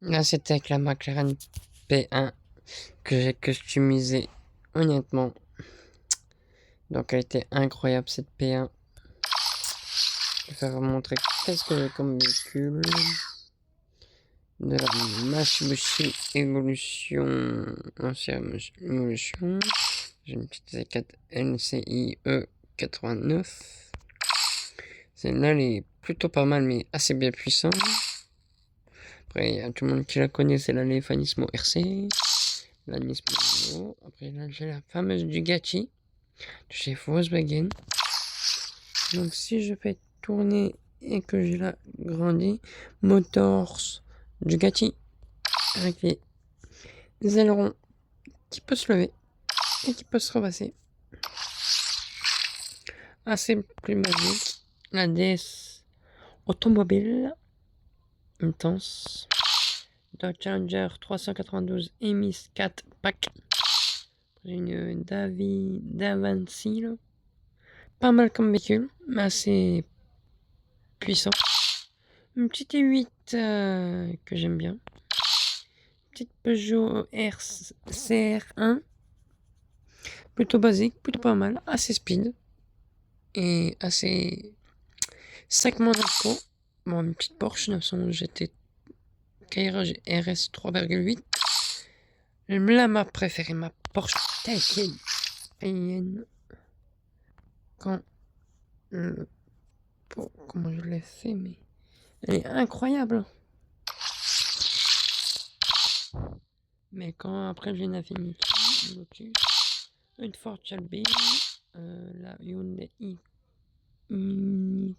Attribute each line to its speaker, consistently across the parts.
Speaker 1: Là, c'était avec la McLaren P1 que j'ai customisé, honnêtement. Donc, elle était incroyable cette P1. Je vais vous montrer qu'est-ce que j'ai comme véhicule. De la Mitsubishi Evolution. Ancienne Evolution. J'ai une petite Z4 LCI E89. Celle-là, elle est plutôt pas mal, mais assez bien puissante. Après, il y a tout le monde qui la connaît, c'est la Lefanismo RC. La Nismo. Après, là, j'ai la fameuse Bugatti de chez Volkswagen. Donc, si je fais tourner et que je la grandis, Motors Bugatti avec les ailerons qui peut se lever et qui peut se repasser. Assez plus magique. La DS automobile intense. Dodge Challenger 392 EMIS 4 pack. Une Davanci là. Pas mal comme véhicule, mais assez puissant. Une petite E8 que j'aime bien. Petite Peugeot CR1. Plutôt basique, plutôt pas mal, assez speed. Et assez 5 mois d'impôt. Bon, une petite Porsche 911 GT Kairage RS 3,8. Là, ma préférée, ma Porsche Taycan. Quand comment je l'ai fait, mais elle est incroyable. Mais quand après j'ai une Infiniti, une Lotus, une Ford Shelby, la Hyundai Ioniq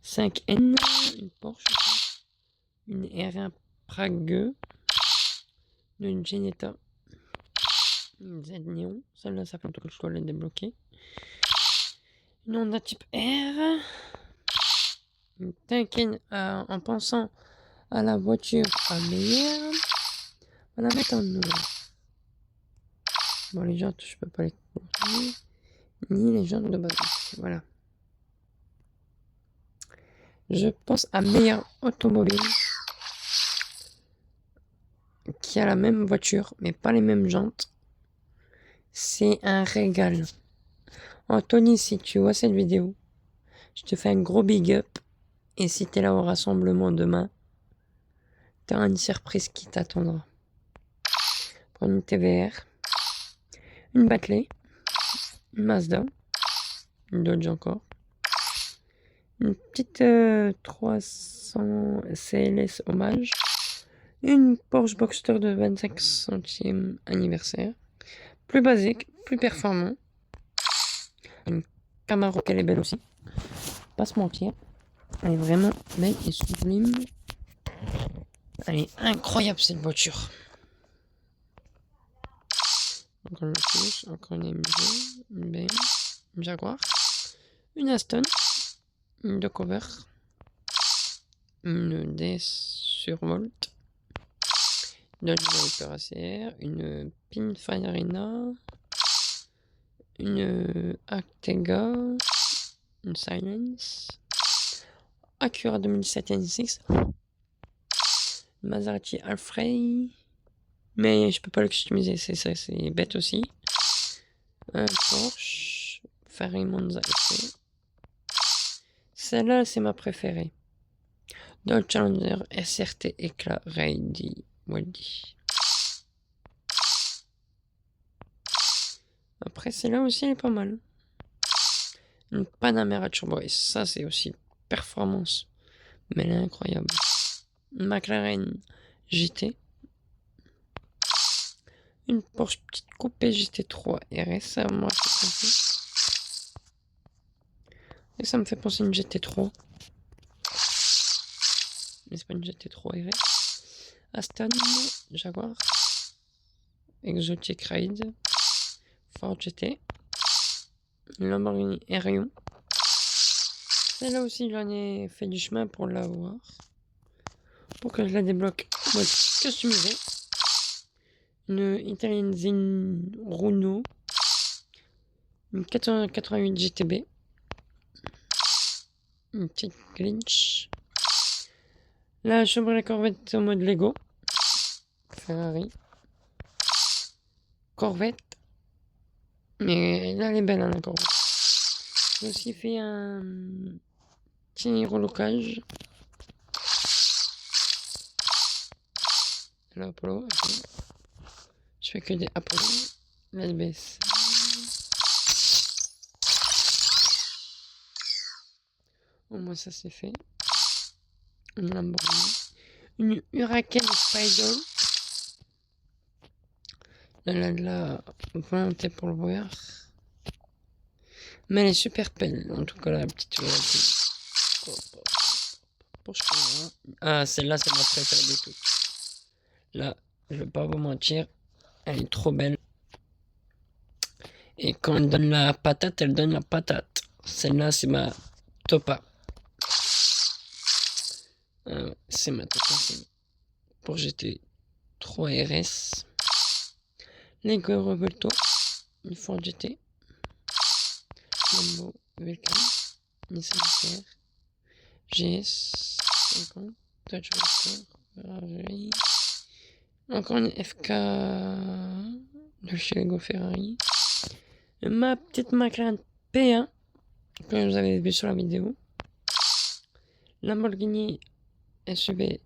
Speaker 1: 5N, une Porsche, une R1 Prague, une Ginetta, une Z Neon, celle-là ça fait longtemps que je dois la débloquer, une Honda Type R, une Taycan en pensant à la voiture à meilleure, on va la mettre en noir. Bon, les jantes, je peux pas les couper, ni les jantes de base. Voilà. Je pense à meilleure automobile qui a la même voiture, mais pas les mêmes jantes. C'est un régal. Anthony, si tu vois cette vidéo, je te fais un gros big up. Et si t'es là au rassemblement demain, t'as une surprise qui t'attendra. Prends une TVR, une Bentley, une Mazda, une Dodge encore, une petite 300 CLS hommage, une Porsche Boxster de 25 centièmes anniversaire, plus basique, plus performant. Une Camaro qu'elle est belle aussi. Pas se mentir. Elle est vraiment belle et sublime. Elle est incroyable cette voiture. Encore une Lotus, encore une MG, une BM, une Jaguar, une Aston, une Docover, une DS Survolt, Dodge Viper ACR, une Pininfarina, une Actega, une Silence, Acura 2007 N6, Maserati Alfray, mais je peux pas le customiser, c'est bête aussi. Un Porsche, Ferrari Monza ST. Celle-là, c'est ma préférée. Dodge Challenger SRT Éclat Rally Waldy. Après, celle-là aussi, elle est pas mal. Une Panamera Turbo, et ça, c'est aussi performance. Mais elle est incroyable. Une McLaren GT. Une Porsche petite coupée GT3 RS, ça, moi, et ça me fait penser à une GT3. Mais c'est pas une GT3 RS. Aston, Jaguar, Exotic Ride, Ford GT, Lamborghini Herion. Celle-là aussi, j'en ai fait du chemin pour l'avoir. Pour que je la débloque en mode customisé. Une Italian Zin Runo. Une 488 GTB. Une petite Glitch. Là, je prends la Corvette en mode Lego. Ferrari. Corvette. Mais là, elle est belle, hein, la Corvette. J'ai aussi fait un petit relocage. Là, Apollo. Je fais que des Apollo. Là, elle baisse. Au moins, ça c'est fait. Une Lamborghini. Une Huracan Spidol. Là, volonté pour le voir. Mais elle est super belle, en tout cas, la petite Huracan. Ah, celle-là, c'est ma préférée de toutes. Là, je vais pas vous mentir, elle est trop belle. Et quand elle donne la patate, elle donne la patate. Celle-là, c'est ma topa. C'est ma topa. Pour GT3 RS. Lego Revolto. Une Ford GT. Lambo Vulcan. Nissan GR. GS 50. Dodge Raptor. Ferrari. Encore une FK de chez Lego Ferrari. Ma petite McLaren P1 que vous avez vu sur la vidéo. Lamborghini SUV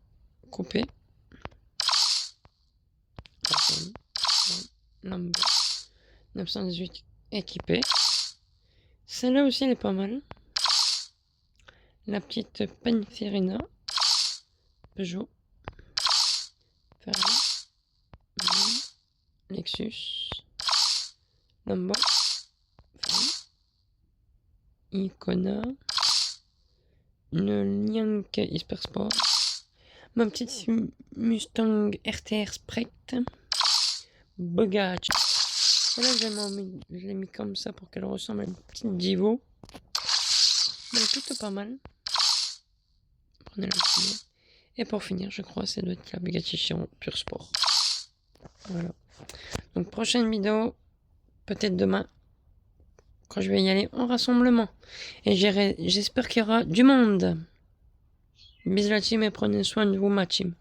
Speaker 1: coupé. Lambo 918 équipé. Celle-là aussi elle est pas mal. La petite Pininfarina. Peugeot. Ferrari. Lexus. Lambo. Ferrari. Icona. Une Lianque Hypersport. Ma petite Mustang RTR Sprite. Bugatti. Celle-là, je l'ai mis comme ça pour qu'elle ressemble à une petite Divo. Mais elle est plutôt pas mal. Prenez le film. Et pour finir, je crois, ça doit être la Bugatti Chiron Pure Sport. Voilà. Donc, prochaine vidéo, peut-être demain, quand je vais y aller en rassemblement. Et j'espère qu'il y aura du monde. Bisous la team et prenez soin de vous, ma team.